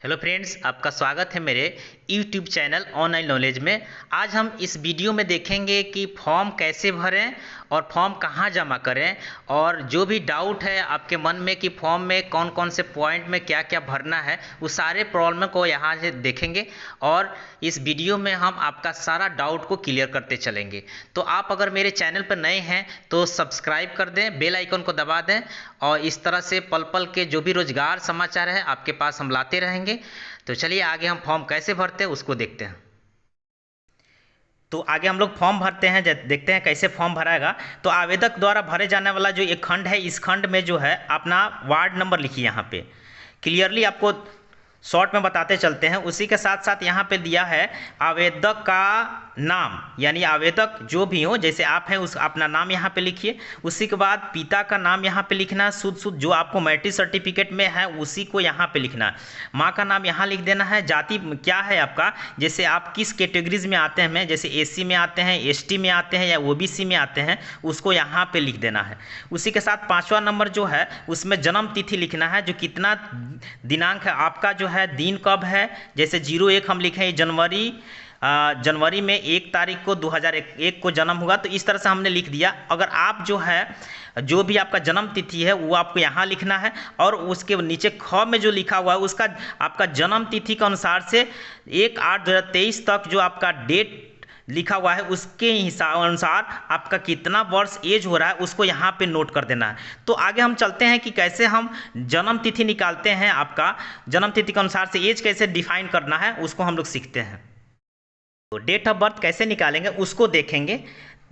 Hello friends, आपका स्वागत है मेरे यूट्यूब चैनल ऑनलाइन नॉलेज में। आज हम इस वीडियो में देखेंगे कि फॉर्म कैसे भरें और फॉर्म कहाँ जमा करें, और जो भी डाउट है आपके मन में कि फॉर्म में कौन कौन से पॉइंट में क्या क्या भरना है, उस सारे प्रॉब्लम को यहाँ से देखेंगे और इस वीडियो में हम आपका सारा डाउट को क्लियर करते चलेंगे। तो आप अगर मेरे चैनल पर नए हैं तो सब्सक्राइब कर दें, बेल आइकन को दबा दें, और इस तरह से पल पल के जो भी रोजगार समाचार है आपके पास हम लाते रहेंगे। तो चलिए आगे हम फॉर्म कैसे भरते हैं उसको देखते हैं। तो आगे हम लोग फॉर्म भरते हैं, देखते हैं कैसे फॉर्म भराएगा। तो आवेदक द्वारा भरे जाने वाला जो एक खंड है, इस खंड में जो है अपना वार्ड नंबर लिखिए। यहाँ पे क्लियरली आपको शॉर्ट में बताते चलते हैं। उसी के साथ साथ यहाँ पे दिया है आवेदक का नाम, यानी आवेदक जो भी हो, जैसे आप हैं उस अपना नाम यहाँ पे लिखिए। उसी के बाद पिता का नाम यहाँ पे लिखना है, शुद्ध जो आपको मैट्रिक सर्टिफिकेट में है उसी को यहाँ पे लिखना है। माँ का नाम यहाँ लिख देना है। जाति क्या है आपका, जैसे आप किस कैटेगरीज में आते हैं, जैसे एससी में आते हैं, एसटी में आते हैं या ओबीसी में आते हैं, उसको यहाँ पे लिख देना है। उसी के साथ 5वां नंबर जो है उसमें जन्म तिथि लिखना है, जो कितना दिनांक है आपका, जो है दिन कब है। जैसे 01 हम लिखें जनवरी में 1 तारीख को 2001 को जन्म हुआ, तो इस तरह से हमने लिख दिया। अगर आप जो है जो भी आपका जन्म तिथि है वो आपको यहाँ लिखना है, और उसके नीचे ख में जो लिखा हुआ है उसका आपका जन्म तिथि के अनुसार से 1/8/2023 तक जो आपका डेट लिखा हुआ है उसके हिसाब अनुसार आपका कितना वर्ष एज हो रहा है उसको यहाँ पे नोट कर देना है। तो आगे हम चलते हैं कि कैसे हम जन्म तिथि निकालते हैं। आपका जन्म तिथि के अनुसार से एज कैसे डिफाइन करना है उसको हम लोग सीखते हैं। तो डेट ऑफ बर्थ कैसे निकालेंगे उसको देखेंगे।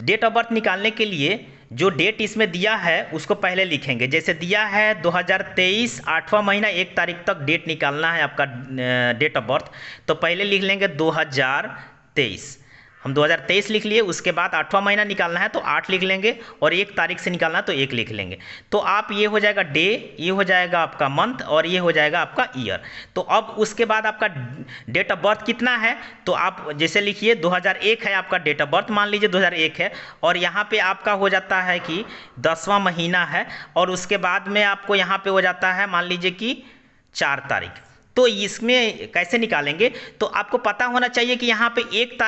डेट ऑफ बर्थ निकालने के लिए जो डेट इसमें दिया है उसको पहले लिखेंगे। जैसे दिया है 2023 8वां महीना 1 तारीख तक डेट निकालना है आपका डेट ऑफ बर्थ, तो पहले लिख लेंगे 2023। हम 2023 लिख लिए। उसके बाद 8वां महीना निकालना है तो 8 लिख लेंगे, और 1 तारीख से निकालना है तो 1 लिख लेंगे। तो आप ये हो जाएगा डे, ये हो जाएगा आपका मंथ, और ये हो जाएगा आपका ईयर। तो अब उसके बाद आपका डेट ऑफ बर्थ कितना है, तो आप जैसे लिखिए 2001 है आपका डेट ऑफ बर्थ, मान लीजिए 2001 है, और यहाँ पे आपका हो जाता है कि 10वां महीना है, और उसके बाद में आपको यहाँ पे हो जाता है मान लीजिए कि 4 तारीख। तो इसमें कैसे निकालेंगे, तो आपको पता होना चाहिए कि यहाँ पे 1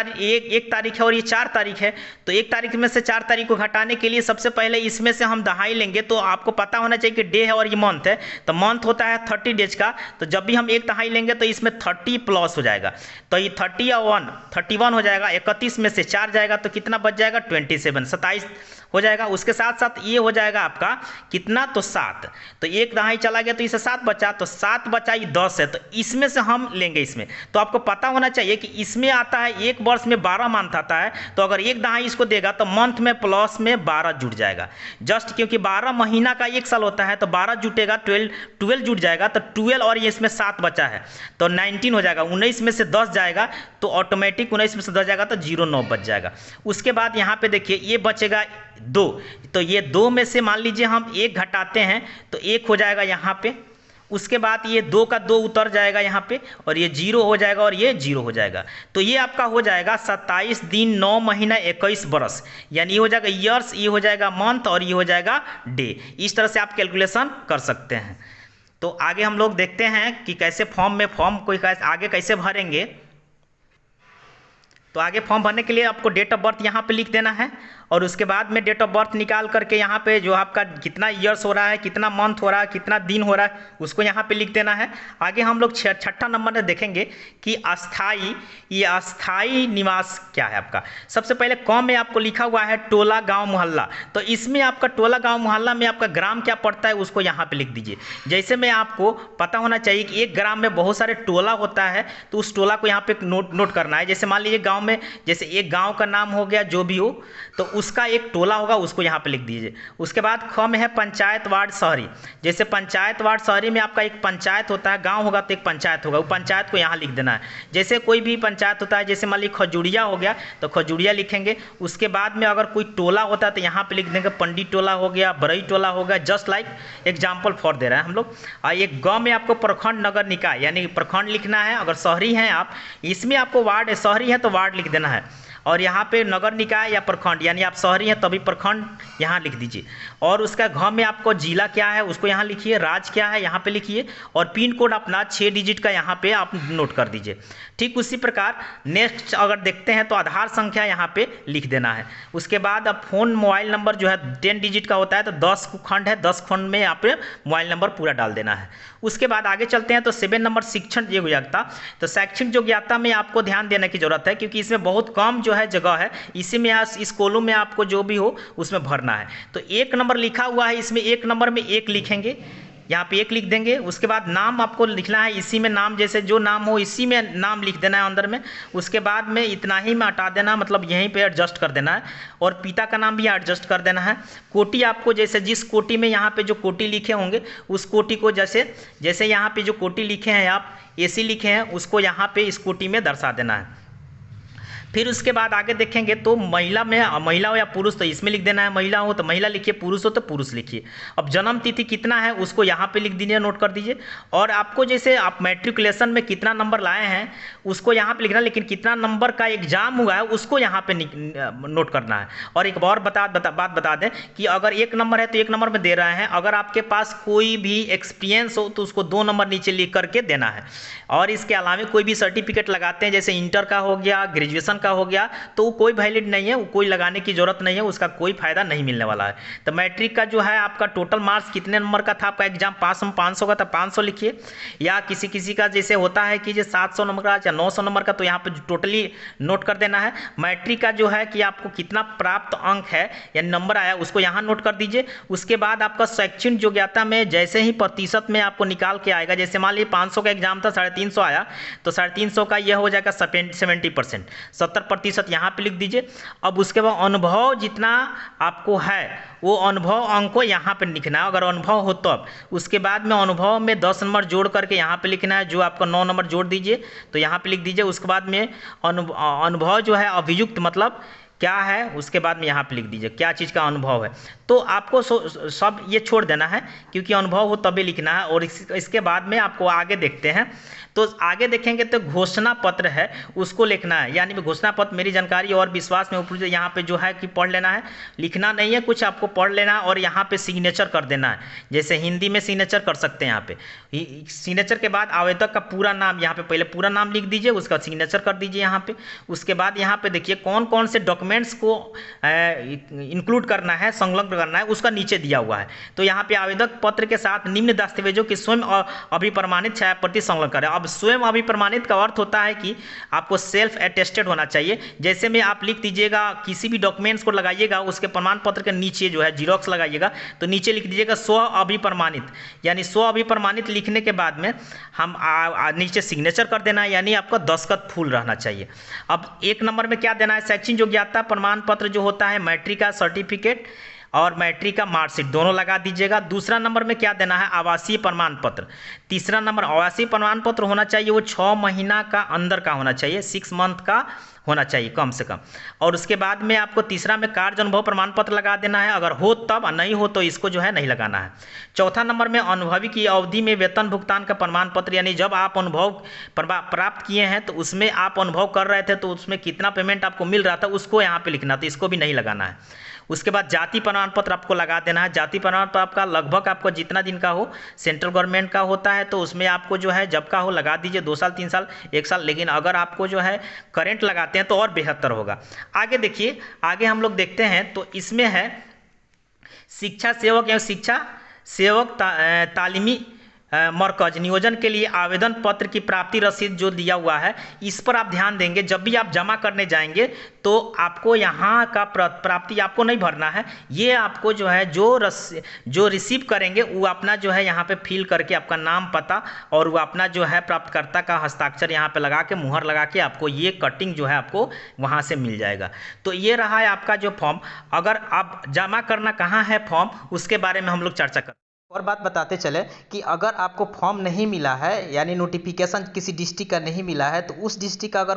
तारीख है और ये 4 तारीख है। तो 1 तारीख में से 4 तारीख को घटाने के लिए सबसे पहले इसमें से हम दहाई लेंगे। तो आपको पता होना चाहिए कि डे है और ये मंथ है, तो मंथ होता है 30 डेज का। तो जब भी हम 1 दहाई लेंगे तो इसमें 30 प्लस हो जाएगा, तो ये 30 और 1 31 हो जाएगा। 31 में से 4 जाएगा तो कितना बच जाएगा 27 27 हो जाएगा। उसके साथ साथ ये हो जाएगा आपका कितना, तो 7। तो 1 दहाई चला गया तो इसे 7 बचा, तो 7 बचा ये 10 है, तो इसमें से हम लेंगे इसमें। तो आपको पता होना चाहिए कि इसमें आता है एक वर्ष में 12 मंथ आता है, तो अगर 1 दहाई इसको देगा तो मंथ में प्लस में 12 जुट जाएगा। जस्ट क्योंकि 12 महीना का 1 साल होता है तो 12 जुटेगा, 12 जुट जाएगा, तो 12 और ये इसमें 7 बचा है तो 19 हो जाएगा। 19 में से 10 जाएगा तो ऑटोमेटिक 19 में से 10 जाएगा तो 09 बच जाएगा। उसके बाद यहाँ पे देखिए ये बचेगा 2, तो ये 2 में से मान लीजिए हम 1 घटाते हैं तो 1 हो जाएगा यहाँ पे। उसके बाद ये 2 का 2 उतर जाएगा यहाँ पे, और ये 0 हो जाएगा और ये 0 हो जाएगा। तो ये आपका हो जाएगा 27 दिन 9 महीना 21 बरस, यानी ये हो जाएगा ईयर्स, ये हो जाएगा मंथ, और ये हो जाएगा डे। इस तरह से आप कैलकुलेशन कर सकते हैं। तो आगे हम लोग देखते हैं कि कैसे फॉर्म को आगे कैसे भरेंगे। तो आगे फॉर्म भरने के लिए आपको डेट ऑफ बर्थ यहाँ पे लिख देना है, और उसके बाद में डेट ऑफ बर्थ निकाल करके यहाँ पे जो आपका कितना ईयर्स हो रहा है, कितना मंथ हो रहा है, कितना दिन हो रहा है, उसको यहाँ पे लिख देना है। आगे हम लोग 6ठा नंबर में देखेंगे कि अस्थाई निवास क्या है आपका। सबसे पहले कॉम में आपको लिखा हुआ है टोला गाँव मोहल्ला, तो इसमें आपका टोला गाँव मोहल्ला में आपका ग्राम क्या पड़ता है उसको यहाँ पे लिख दीजिए। जैसे में आपको पता होना चाहिए कि एक ग्राम में बहुत सारे टोला होता है, तो उस टोला को यहाँ पे नोट करना है। जैसे मान लीजिए गाँव में, जैसे एक गाँव का नाम हो गया जो भी हो, तो उसका एक टोला होगा, उसको यहाँ पे लिख दीजिए। उसके बाद ख में है पंचायत वार्ड शहरी। जैसे पंचायत वार्ड शहरी में आपका एक पंचायत होता है, गांव होगा तो एक पंचायत होगा, वो पंचायत को यहाँ लिख देना है। जैसे कोई भी पंचायत होता है, जैसे मान लीजिए खजुड़िया हो गया तो खजुड़िया लिखेंगे। उसके बाद में अगर कोई टोला होता है तो यहाँ पे लिख देंगे पंडित टोला हो गया, बरई टोला हो गया, जस्ट लाइक एग्जाम्पल फॉर दे रहे हैं हम लोग। और एक गाँव में आपको प्रखंड नगर निकाय यानी प्रखंड लिखना है। अगर शहरी हैं आप, इसमें आपको वार्ड, शहरी है तो वार्ड लिख देना है। और यहाँ पे नगर निकाय या प्रखंड, यानी आप शहरी हैं तभी प्रखंड यहाँ लिख दीजिए। और उसका घ में आपको जिला क्या है उसको यहाँ लिखिए, राज्य क्या है यहाँ पे लिखिए, और पिन कोड अपना 6 डिजिट का यहाँ पे आप नोट कर दीजिए। ठीक उसी प्रकार नेक्स्ट अगर देखते हैं तो आधार संख्या यहाँ पे लिख देना है। उसके बाद अब फ़ोन मोबाइल नंबर जो है 10 डिजिट का होता है, तो 10 खंड है, 10 खंड में यहाँ पे मोबाइल नंबर पूरा डाल देना है। उसके बाद आगे चलते हैं तो 7 नंबर शिक्षण योग्यता। तो शैक्षणिक योग्यता में आपको ध्यान देने की जरूरत है, क्योंकि इसमें बहुत कम जो है जगह है, इसी में इस कॉलम में आपको जो भी हो उसमें भरना है। तो 1 नंबर लिखा हुआ है, इसमें 1 नंबर में 1 लिखेंगे, यहाँ पे 1 लिख देंगे। उसके बाद नाम आपको लिखना है, इसी में नाम जैसे जो नाम हो इसी में नाम लिख देना है अंदर में। उसके बाद में इतना ही में हटा देना, मतलब यहीं पे एडजस्ट कर देना है, और पिता का नाम भी एडजस्ट कर देना है। कोटि आपको जैसे जिस कोटि में यहाँ पे जो कोटि लिखे होंगे उस कोटि को जैसे यहाँ पे जो कोटि लिखे हैं आप एसी लिखे हैं उसको यहाँ पे इस कोटि में दर्शा देना है। फिर उसके बाद आगे देखेंगे तो महिला में महिला हो या पुरुष तो इसमें लिख देना है, महिला हो तो महिला लिखिए, पुरुष हो तो पुरुष लिखिए। अब जन्म तिथि कितना है उसको यहाँ पे लिख दीजिए, नोट कर दीजिए। और आपको जैसे आप मैट्रिकुलेशन में कितना नंबर लाए हैं उसको यहाँ पे लिखना, लेकिन कितना नंबर का एग्जाम हुआ है उसको यहाँ पे नोट करना है। और एक और बात बता दें कि अगर 1 नंबर है तो 1 नंबर में दे रहे हैं, अगर आपके पास कोई भी एक्सपीरियंस हो तो उसको 2 नंबर नीचे लिख करके देना है। और इसके अलावा कोई भी सर्टिफिकेट लगाते हैं जैसे इंटर का हो गया, ग्रेजुएशन का हो गया, तो वो कोई वैलिड नहीं है, वो कोई लगाने की जरूरत नहीं है, उसका कोई फायदा नहीं मिलने वाला है। तो मैट्रिक का जो है आपका टोटल मार्क्स कितने नंबर का था आपका एग्जाम, 500 का था, 500 लिखिए। या किसी का जैसे होता है कि जो 700 नंबर का या 900 नंबर का, तो यहाँ पे टोटली नोट कर देना है। मैट्रिक का जो है कि आपको कितना प्राप्त अंक है या नंबर आया उसको यहाँ नोट कर दीजिए। उसके बाद आपका शैक्षणिक योग्यता में जैसे ही प्रतिशत में आपको निकाल के आएगा, जैसे मान लीजिए 500 का एग्जाम था, 350 आया, तो 350 का यह हो जाएगा 70%, 70% यहाँ पे लिख दीजिए। अब उसके बाद अनुभव जितना आपको है वो अनुभव अंक को यहाँ पे लिखना है, अगर अनुभव हो तो। उसके बाद में अनुभव में 10 नंबर जोड़ करके यहाँ पे लिखना है, जो आपको 9 नंबर जोड़ दीजिए तो यहाँ पे लिख दीजिए। उसके बाद में अनुभव जो है अभियुक्त मतलब क्या है, उसके बाद में यहाँ पे लिख दीजिए क्या चीज़ का अनुभव है। तो आपको सब ये छोड़ देना है, क्योंकि अनुभव हो तभी लिखना है। और इसके बाद में आपको आगे देखते हैं, तो आगे देखेंगे तो घोषणा पत्र है उसको लिखना है, यानी घोषणा पत्र मेरी जानकारी और विश्वास में ऊपर यहाँ पे जो है कि पढ़ लेना है, लिखना नहीं है कुछ, आपको पढ़ लेना है और यहाँ पे सिग्नेचर कर देना है। जैसे हिंदी में सिग्नेचर कर सकते हैं, यहाँ पे सिग्नेचर के बाद आवेदक का पूरा नाम, यहाँ पे पहले पूरा नाम लिख दीजिए, उसका सिग्नेचर कर दीजिए यहाँ पे। उसके बाद यहाँ पे देखिए कौन कौन से डॉक्यूमेंट्स को इंक्लूड करना है, संलग्न करना है, उसका नीचे दिया हुआ है। तो यहाँ पे आवेदक पत्र के साथ निम्न दस्तावेजों की स्वयं अभिप्रमाणित छाया प्रति संलग्न करें। अब स्वयं अभिप्रमाणित का अर्थ होता है कि आपको सेल्फ अटेस्टेड होना चाहिए। जैसे में आप लिख दीजिएगा, किसी भी डॉक्यूमेंट्स को लगाइएगा उसके प्रमाण पत्र के नीचे जो है जीरोक्स लगाइएगा, तो नीचे लिख दीजिएगा स्व अभिप्रमाणित, यानी स्व अभिप्रमाणित लिखने के बाद में हम नीचे सिग्नेचर कर देना है, यानी आपका दस्तखत फुल रहना चाहिए। अब 1 नंबर में क्या देना है, शैक्षणिक योग्यता प्रमाण पत्र जो होता है मैट्रिक का सर्टिफिकेट और मैट्रिक का मार्कशीट दोनों लगा दीजिएगा। दूसरा नंबर में क्या देना है, आवासीय प्रमाण पत्र। तीसरा नंबर आवासीय प्रमाण पत्र होना चाहिए वो 6 महीना का अंदर का होना चाहिए, 6 मंथ का होना चाहिए कम से कम। और उसके बाद में आपको तीसरा में कार्य अनुभव प्रमाण पत्र लगा देना है, अगर हो तब, नहीं हो तो इसको जो है नहीं लगाना है। चौथा नंबर में अनुभवी की अवधि में वेतन भुगतान का प्रमाण पत्र, यानी जब आप अनुभव प्राप्त किए हैं तो उसमें आप अनुभव कर रहे थे तो उसमें कितना पेमेंट आपको मिल रहा था उसको यहाँ पे लिखना, तो इसको भी नहीं लगाना है। उसके बाद जाति प्रमाण पत्र आपको लगा देना है। जाति प्रमाण पत्र आपका लगभग आपको जितना दिन का हो, सेंट्रल गवर्नमेंट का होता है तो उसमें आपको जो है जब का हो लगा दीजिए, 2 साल 3 साल 1 साल, लेकिन अगर आपको जो है करेंट लगाते हैं तो और बेहतर होगा। आगे देखिए, आगे हम लोग देखते हैं तो इसमें है शिक्षा सेवक एवं शिक्षा सेवक तालीमी मरकज नियोजन के लिए आवेदन पत्र की प्राप्ति रसीद जो दिया हुआ है, इस पर आप ध्यान देंगे। जब भी आप जमा करने जाएंगे तो आपको यहाँ का प्राप्ति आपको नहीं भरना है, ये आपको जो है जो रिसीव करेंगे वो अपना जो है यहाँ पे फिल करके अपना नाम पता और वो अपना जो है प्राप्तकर्ता का हस्ताक्षर यहाँ पे लगा के मुहर लगा के आपको ये कटिंग जो है आपको वहाँ से मिल जाएगा। तो ये रहा है आपका जो फॉर्म। अगर आप जमा करना कहाँ है फॉर्म, उसके बारे में हम लोग चर्चा कर और बात बताते चले कि अगर आपको फॉर्म नहीं मिला है, यानी नोटिफिकेशन किसी डिस्ट्रिक्ट का नहीं मिला है, तो उस डिस्ट्रिक्ट का अगर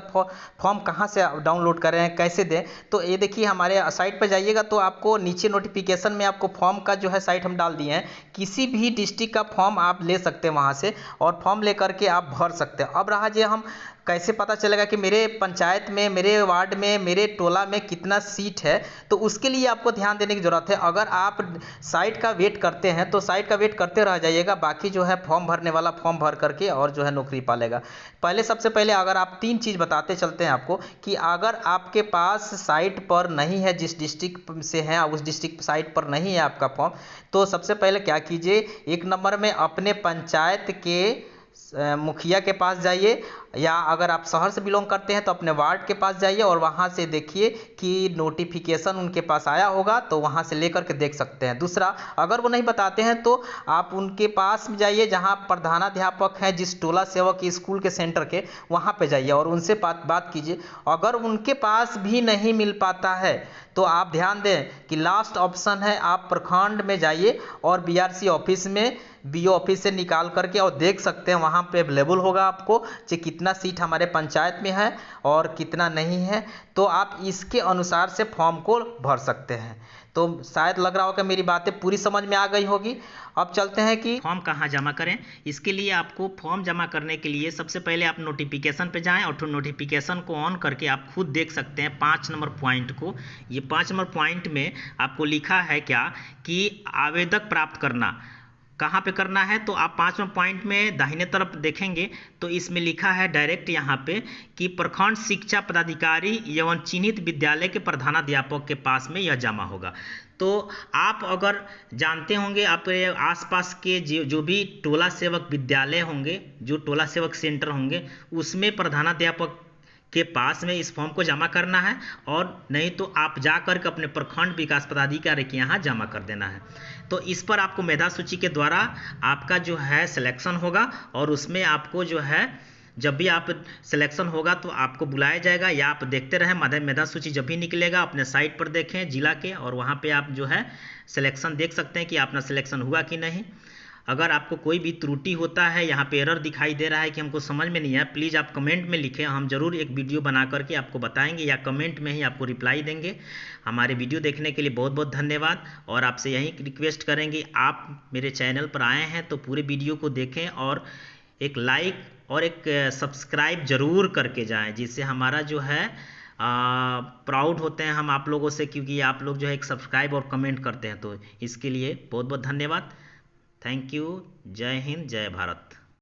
फॉर्म कहाँ से डाउनलोड करें, कैसे दें, तो ये देखिए हमारे साइट पर जाइएगा तो आपको नीचे नोटिफिकेशन में आपको फॉर्म का जो है साइट हम डाल दिए हैं। किसी भी डिस्ट्रिक्ट का फॉर्म आप ले सकते हैं वहाँ से, और फॉर्म ले करके आप भर सकते हैं। अब रहा जो हम कैसे पता चलेगा कि मेरे पंचायत में, मेरे वार्ड में, मेरे टोला में कितना सीट है, तो उसके लिए आपको ध्यान देने की ज़रूरत है। अगर आप साइट का वेट करते हैं तो साइट का वेट करते रह जाइएगा, बाकी जो है फॉर्म भरने वाला फॉर्म भर करके और जो है नौकरी पालेगा। पहले सबसे पहले अगर आप 3 चीज़ बताते चलते हैं आपको कि अगर आपके पास साइट पर नहीं है, जिस डिस्ट्रिक्ट से हैं उस डिस्ट्रिक्ट साइट पर नहीं है आपका फॉर्म, तो सबसे पहले क्या कीजिए, 1 नंबर में अपने पंचायत के मुखिया के पास जाइए, या अगर आप शहर से बिलोंग करते हैं तो अपने वार्ड के पास जाइए और वहाँ से देखिए कि नोटिफिकेशन उनके पास आया होगा, तो वहाँ से लेकर के देख सकते हैं। दूसरा, अगर वो नहीं बताते हैं तो आप उनके पास जाइए जहाँ प्रधानाध्यापक हैं, जिस टोला सेवक स्कूल के सेंटर के, वहाँ पे जाइए और उनसे बात कीजिए। अगर उनके पास भी नहीं मिल पाता है तो आप ध्यान दें कि लास्ट ऑप्शन है, आप प्रखंड में जाइए और बीआरसी ऑफिस में, बीओ ऑफिस से निकाल करके और देख सकते हैं, वहाँ पे अवेलेबल होगा आपको कि कितना सीट हमारे पंचायत में है और कितना नहीं है, तो आप इसके अनुसार से फॉर्म को भर सकते हैं। तो शायद लग रहा होगा मेरी बातें पूरी समझ में आ गई होगी। अब चलते हैं कि फॉर्म कहाँ जमा करें। इसके लिए आपको फॉर्म जमा करने के लिए सबसे पहले आप नोटिफिकेशन पे जाएं और नोटिफिकेशन को ऑन करके आप खुद देख सकते हैं 5 नंबर पॉइंट को। ये 5 नंबर पॉइंट में आपको लिखा है क्या कि आवेदक प्राप्त करना, कहाँ पे करना है, तो आप 5वें पॉइंट में दाहिने तरफ देखेंगे तो इसमें लिखा है डायरेक्ट यहाँ पे कि प्रखंड शिक्षा पदाधिकारी एवं चिन्हित विद्यालय के प्रधानाध्यापक के पास में यह जमा होगा। तो आप अगर जानते होंगे आपके आसपास के जो भी टोला सेवक विद्यालय होंगे, जो टोला सेवक सेंटर होंगे, उसमें प्रधानाध्यापक के पास में इस फॉर्म को जमा करना है, और नहीं तो आप जा कर के अपने प्रखंड विकास पदाधिकारी के यहाँ जमा कर देना है। तो इस पर आपको मेधा सूची के द्वारा आपका जो है सिलेक्शन होगा, और उसमें आपको जो है जब भी आप सिलेक्शन होगा तो आपको बुलाया जाएगा, या आप देखते रहें मेधा सूची जब भी निकलेगा अपने साइट पर देखें जिला के, और वहाँ पे आप जो है सिलेक्शन देख सकते हैं कि अपना सिलेक्शन हुआ कि नहीं। अगर आपको कोई भी त्रुटि होता है, यहाँ पे एरर दिखाई दे रहा है कि हमको समझ में नहीं आया, प्लीज़ आप कमेंट में लिखें, हम ज़रूर एक वीडियो बना करके आपको बताएंगे या कमेंट में ही आपको रिप्लाई देंगे। हमारे वीडियो देखने के लिए बहुत बहुत धन्यवाद, और आपसे यही रिक्वेस्ट करेंगे, आप मेरे चैनल पर आए हैं तो पूरे वीडियो को देखें और एक लाइक और एक सब्सक्राइब ज़रूर करके जाएँ, जिससे हमारा जो है प्राउड होते हैं हम आप लोगों से, क्योंकि आप लोग जो है एक सब्सक्राइब और कमेंट करते हैं। तो इसके लिए बहुत बहुत धन्यवाद। Thank you. जय हिंद, जय भारत।